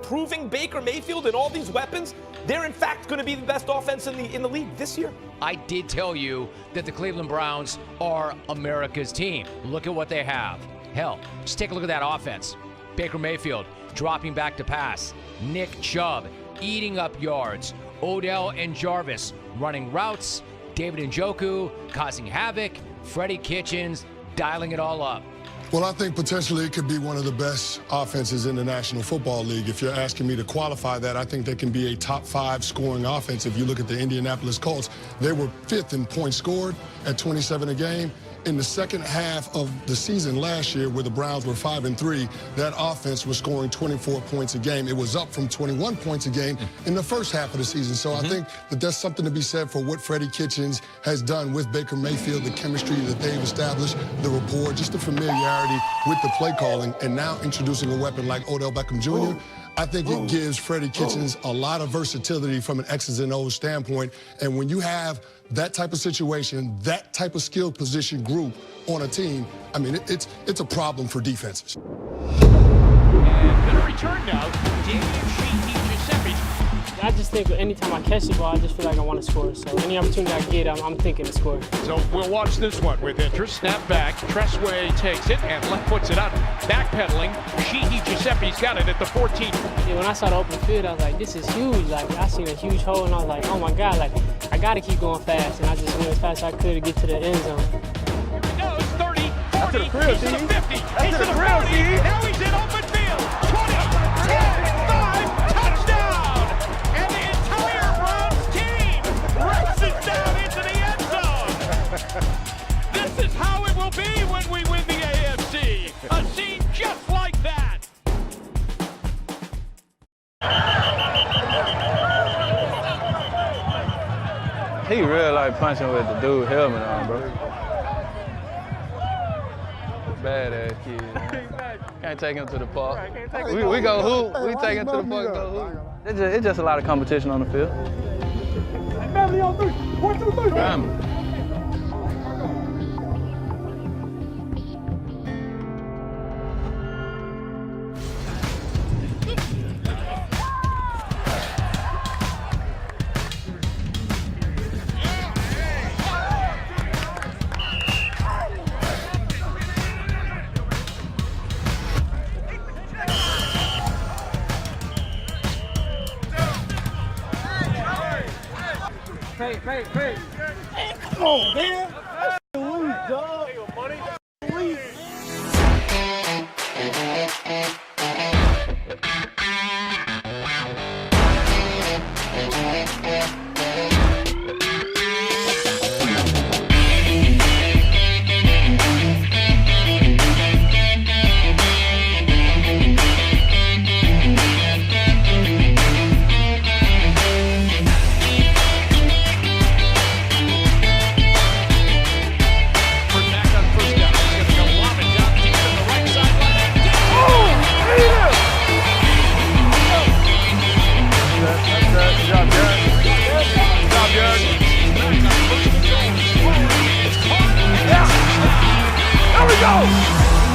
improving Baker Mayfield and all these weapons, they're in fact going to be the best offense in the league this year. I did tell you that the Cleveland Browns are America's team. Look at what they have. Hell, just take a look at that offense. Baker Mayfield dropping back to pass. Nick Chubb eating up yards. Odell and Jarvis running routes. David Njoku causing havoc. Freddie Kitchens dialing it all up. Well, I think potentially it could be one of the best offenses in the National Football League. If you're asking me to qualify that, I think they can be a top 5 scoring offense. If you look at the Indianapolis Colts, they were 5th in points scored at 27 a game. In the second half of the season last year, where the Browns were 5-3, that offense was scoring 24 points a game. It was up from 21 points a game in the first half of the season. So I think that there's something to be said for what Freddie Kitchens has done with Baker Mayfield, the chemistry that they've established, the rapport, just the familiarity with the play calling, and now introducing a weapon like Odell Beckham Jr. I think it gives Freddie Kitchens a lot of versatility from an X's and O's standpoint. And when you have that type of situation, that type of skill position group on a team, I mean, it's a problem for defenses. And gonna return now, Giuseppe. I just think anytime I catch the ball, I just feel like I want to score. So any opportunity I get, I'm thinking to score. So we'll watch this one with interest. Snap back, Tressway takes it and left puts it out. Backpedaling, Giuseppe's got it at the 14. Yeah, when I saw the open field, I was like, this is huge. Like, I seen a huge hole, and I was like, oh my God, like, I got to keep going fast. And I just went as fast as I could to get to the end zone. No, it's 30, 40, That's to the grill, he's to the 50, he's That's to the 40, now he's in open field. 20, 10, 5, touchdown! And the entire Browns team races down into the end zone. This is how it will be when we win the AFC. A scene just like that. He really like punching with the dude helmet on, bro. Badass kid, man. Can't take him to the park. We go hoop. We take him to the park and go hoop. It's just a lot of competition on the field. Family on 3. 1, 2, 3. Family. Hey, come on, man. Lose, dog.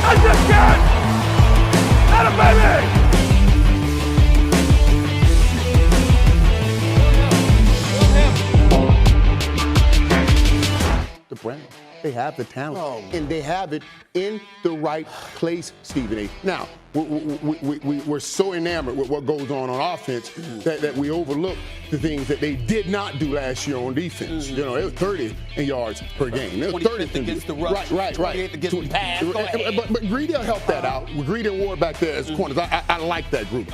I just can't! Atta baby! The Browns, they have the talent, and they have it in the right place, Stephen A. Now, we're so enamored with what goes on offense that we overlook the things that they did not do last year on defense. You know, it was 30 in yards per game. It was 30 against the rush. Right. 28 against the pass. But Greedy will help that out. With Greedy and Ward back there as corners, I like that group.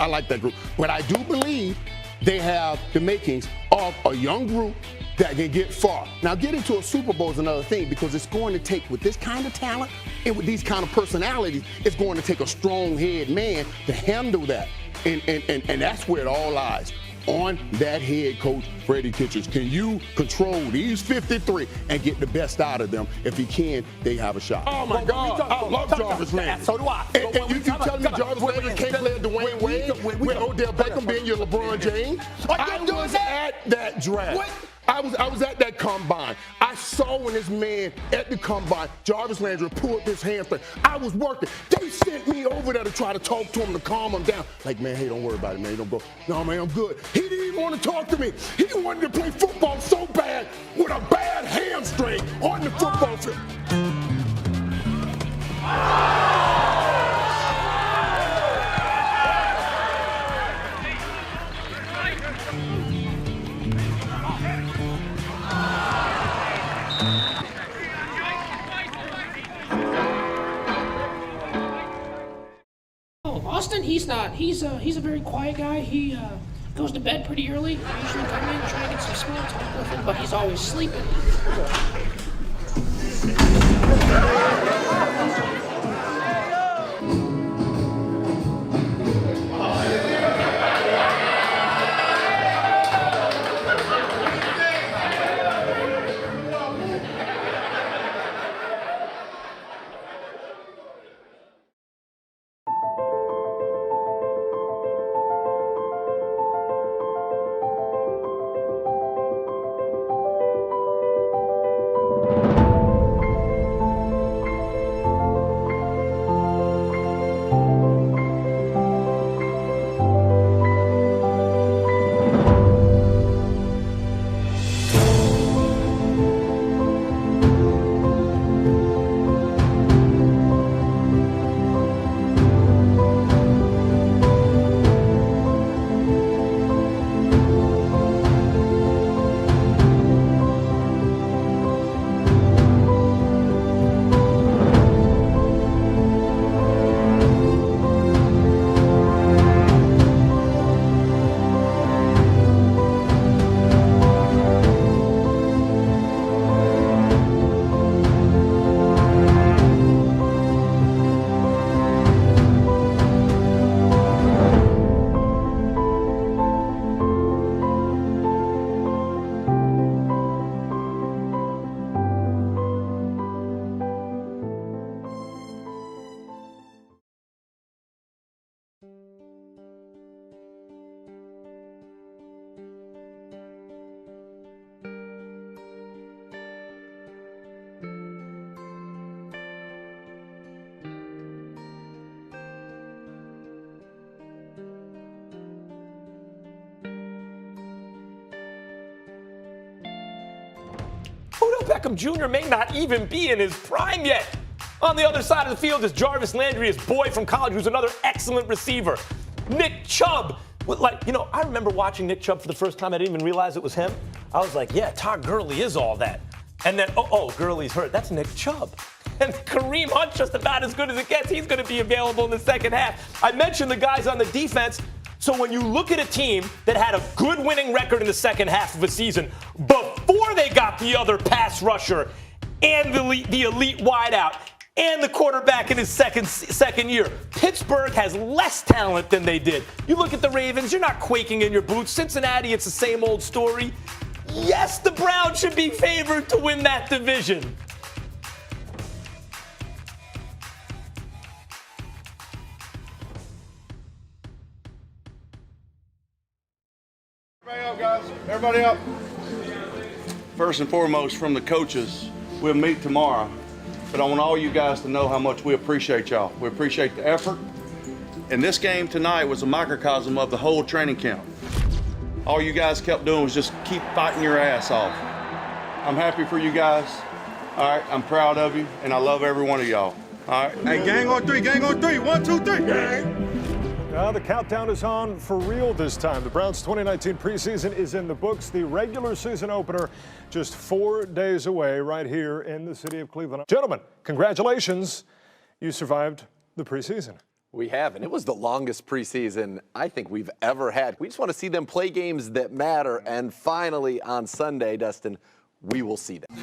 But I do believe they have the makings of a young group that can get far. Now, getting to a Super Bowl is another thing, because it's going to take, with this kind of talent and with these kind of personalities, it's going to take a strong-head man to handle that. And that's where it all lies, on that head coach, Freddie Kitchens. Can you control these 53 and get the best out of them? If he can, they have a shot. Oh, my God. I love Jarvis Landry. So do I. And you telling me Jarvis Landry can't play Dwayne Wade with Odell Beckham being your LeBron James? I was at that draft. I was at that combine. I saw when this man at the combine, Jarvis Landry, pulled his hamstring. I was working. They sent me over there to try to talk to him to calm him down. Like, man, hey, don't worry about it, man. Don't go. No, man, I'm good. He didn't even want to talk to me. He wanted to play football so bad with a bad hamstring on the football field. Austin, he's not. He's a very quiet guy. He goes to bed pretty early. I usually come in, try to get some small talk with him, but he's always sleeping. Odell Beckham Jr. may not even be in his prime yet. On the other side of the field is Jarvis Landry, his boy from college, who's another excellent receiver. Nick Chubb. I remember watching Nick Chubb for the first time. I didn't even realize it was him. I was like, yeah, Todd Gurley is all that. And then, Gurley's hurt. That's Nick Chubb. And Kareem Hunt, just about as good as it gets. He's going to be available in the second half. I mentioned the guys on the defense. So when you look at a team that had a good winning record in the second half of a season before they got the other pass rusher and the elite wideout and the quarterback in his second year, Pittsburgh has less talent than they did. You look at the Ravens, you're not quaking in your boots. Cincinnati, it's the same old story. Yes, the Browns should be favored to win that division. Everybody up, guys. Everybody up. First and foremost, from the coaches, we'll meet tomorrow. But I want all you guys to know how much we appreciate y'all. We appreciate the effort. And this game tonight was a microcosm of the whole training camp. All you guys kept doing was just keep fighting your ass off. I'm happy for you guys. All right, I'm proud of you, and I love every one of y'all. All right. Hey, gang on three, gang on three. 1, 2, 3. Gang. The countdown is on for real this time. The Browns' 2019 preseason is in the books. The regular season opener just 4 days away right here in the city of Cleveland. Gentlemen, congratulations. You survived the preseason. We have, and it was the longest preseason I think we've ever had. We just want to see them play games that matter, and finally on Sunday, Dustin, we will see them.